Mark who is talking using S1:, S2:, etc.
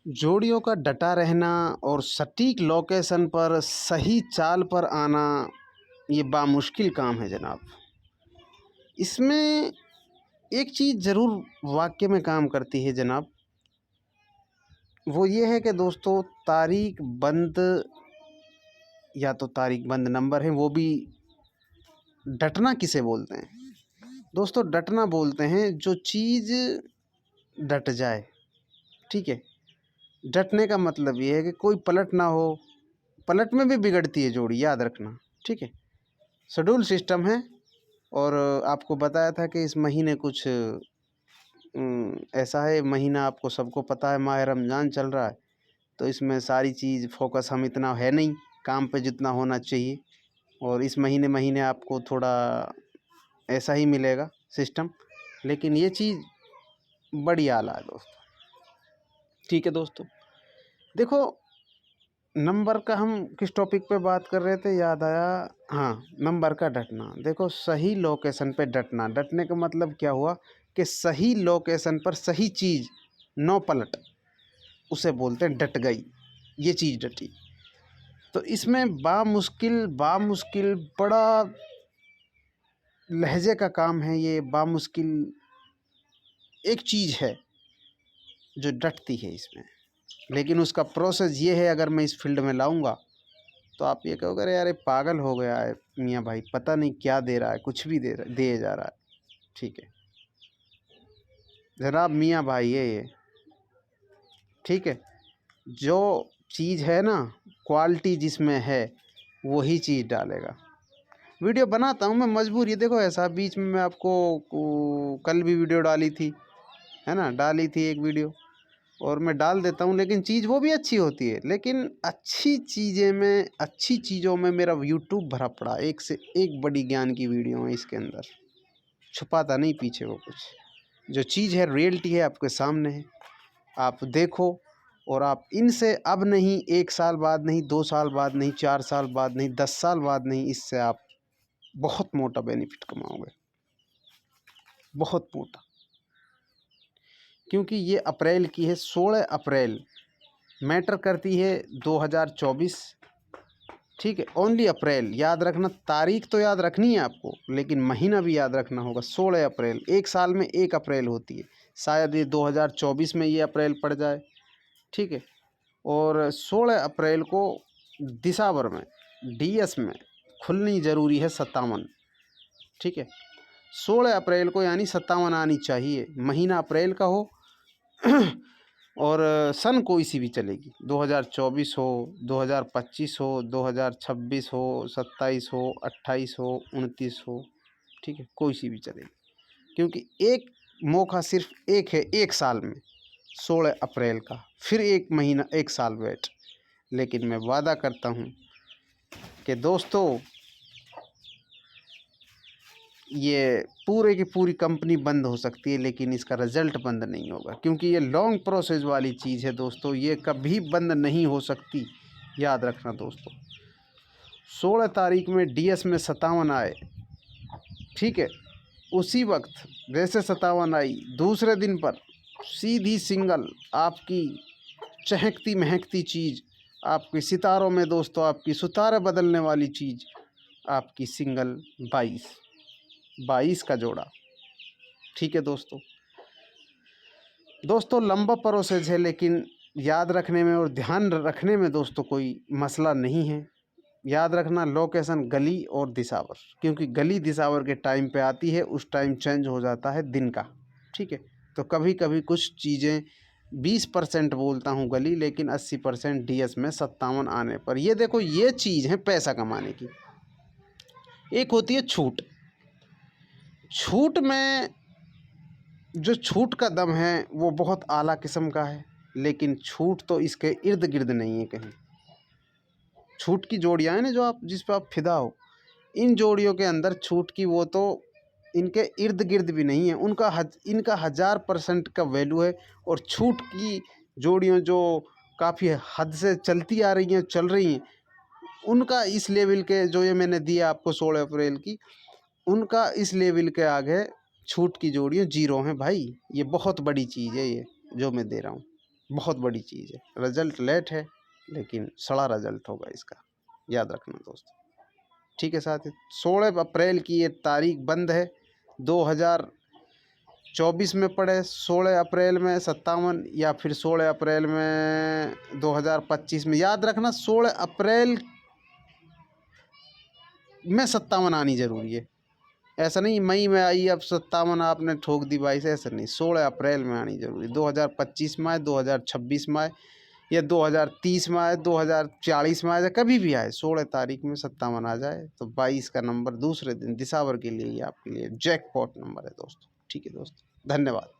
S1: जोड़ियों का डटा रहना और सटीक लोकेशन पर सही चाल पर आना ये बामुश्किल काम है जनाब। इसमें एक चीज़ ज़रूर वाक़ई में काम करती है जनाब, वो ये है कि दोस्तों तारीख बंद या तो तारीख बंद नंबर है, वो भी डटना किसे बोलते हैं? दोस्तों डटना बोलते हैं जो चीज़ डट जाए, ठीक है? डटने का मतलब ये है कि कोई पलट ना हो, पलट में भी बिगड़ती है जोड़ी, याद रखना, ठीक है? शेड्यूल सिस्टम है और आपको बताया था कि इस महीने कुछ ऐसा है, महीना आपको सबको पता है माह रमज़ान चल रहा है, तो इसमें सारी चीज़ फोकस हम इतना है नहीं काम पे जितना होना चाहिए, और इस महीने महीने आपको थोड़ा ऐसा ही मिलेगा सिस्टम, लेकिन ये चीज़ बड़ी आला है दोस्तों। ठीक है दोस्तों, देखो नंबर का हम किस टॉपिक पे बात कर रहे थे, याद आया, हाँ नंबर का डटना। देखो सही लोकेशन पे डटना, डटने का मतलब क्या हुआ कि सही लोकेशन पर सही चीज़ नो पलट, उसे बोलते हैं डट गई, ये चीज़ डटी। तो इसमें बामुश्किल बड़ा लहजे का काम है ये, बामुश्किल एक चीज़ है जो डटती है इसमें, लेकिन उसका प्रोसेस ये है, अगर मैं इस फील्ड में लाऊंगा तो आप ये कहोगे अरे यार ये पागल हो गया है मियाँ भाई, पता नहीं क्या दे रहा है, कुछ भी दिए जा रहा है। ठीक है जनाब, मियाँ भाई है ये, ठीक है? जो चीज़ है ना, क्वालिटी जिसमें है वही चीज़ डालेगा। वीडियो बनाता हूँ मैं मजबूरी, देखो ऐसा बीच में मैं आपको कल भी वीडियो डाली थी, है ना, डाली थी एक वीडियो, और मैं डाल देता हूँ, लेकिन चीज़ वो भी अच्छी होती है। लेकिन अच्छी चीज़ों में मेरा यूट्यूब भरा पड़ा, एक से एक बड़ी ज्ञान की वीडियो है इसके अंदर, छुपाता नहीं पीछे वो कुछ। जो चीज़ है रियलिटी है, आपके सामने है, आप देखो। और आप इनसे अब नहीं, 1 साल बाद नहीं, 2 साल बाद नहीं, 4 साल बाद नहीं, 10 साल बाद नहीं, इससे आप बहुत मोटा बेनिफिट कमाओगे, बहुत मोटा। क्योंकि ये अप्रैल की है, 16 अप्रैल मैटर करती है 2024, ठीक है? ओनली अप्रैल याद रखना, तारीख तो याद रखनी है आपको, लेकिन महीना भी याद रखना होगा। 16 अप्रैल, एक साल में एक अप्रैल होती है, शायद ये 2024 में ये अप्रैल पड़ जाए, ठीक है? और 16 अप्रैल को दिसंबर में डीएस में खुलनी ज़रूरी है 57, ठीक है? 16 अप्रैल को यानी 57 आनी चाहिए, महीना अप्रैल का हो और सन कोई सी भी चलेगी, 2024 हो, 2025 हो, 2026 हो, 27 हो, 28 हो, 29 हो, ठीक है? कोई सी भी चलेगी, क्योंकि एक मौका सिर्फ एक है एक साल में, 16 अप्रैल का, फिर एक महीना एक साल वेट। लेकिन मैं वादा करता हूँ कि दोस्तों ये पूरे की पूरी कंपनी बंद हो सकती है, लेकिन इसका रिज़ल्ट बंद नहीं होगा, क्योंकि ये लॉन्ग प्रोसेस वाली चीज़ है दोस्तों, ये कभी बंद नहीं हो सकती, याद रखना दोस्तों। 16 तारीख में डीएस में 57 आए, ठीक है? उसी वक्त जैसे 57 आई, दूसरे दिन पर सीधी सिंगल आपकी चहकती महकती चीज़, आपके सितारों में दोस्तों, आपकी सितारे बदलने वाली चीज़, आपकी सिंगल 22 का जोड़ा, ठीक है दोस्तों? लंबा प्रोसेस है, लेकिन याद रखने में और ध्यान रखने में दोस्तों कोई मसला नहीं है। याद रखना लोकेशन गली और दिसावर, क्योंकि गली दिसावर के टाइम पे आती है, उस टाइम चेंज हो जाता है दिन का, ठीक है? तो कभी कभी कुछ चीज़ें 20% बोलता हूँ गली, लेकिन 80% डीएस में 57 आने पर। ये देखो ये चीज़ है पैसा कमाने की। एक होती है छूट, छूट में जो छूट का दम है वो बहुत आला किस्म का है, लेकिन छूट तो इसके इर्द गिर्द नहीं है कहीं। छूट की जोड़ियाँ हैं ना, जो आप जिस पे आप फिदा हो, इन जोड़ियों के अंदर छूट की वो तो इनके इर्द गिर्द भी नहीं है, इनका 1000% का वैल्यू है। और छूट की जोड़ियाँ जो काफ़ी हद से चलती आ रही हैं, चल रही हैं, उनका इस लेवल के जो ये मैंने दिया आपको 16 अप्रैल की, उनका इस लेवल के आगे छूट की जोड़ियाँ जीरो हैं भाई। ये बहुत बड़ी चीज़ है ये जो मैं दे रहा हूँ, बहुत बड़ी चीज़ है। रिजल्ट लेट है लेकिन सड़ा रिजल्ट होगा इसका, याद रखना दोस्तों। ठीक है साथी, 16 अप्रैल की ये तारीख बंद है। 2024 में पड़े 16 अप्रैल में 57 या फिर 16 अप्रैल में 2025 में, याद रखना 16 अप्रैल में 57 आनी ज़रूरी है। ऐसा नहीं मई में आई अब 57 आपने ठोक दी 22, ऐसा नहीं, 16 अप्रैल में आनी जरूरी। 2025 में आए, 2026 में आए, या 2030 में आए, 2040 में आ जाए, कभी भी आए, 16 तारीख में 57 आ जाए तो 22 का नंबर दूसरे दिन दिसावर के लिए ही आपके लिए जैकपॉट नंबर है दोस्तों। ठीक है दोस्तों, धन्यवाद।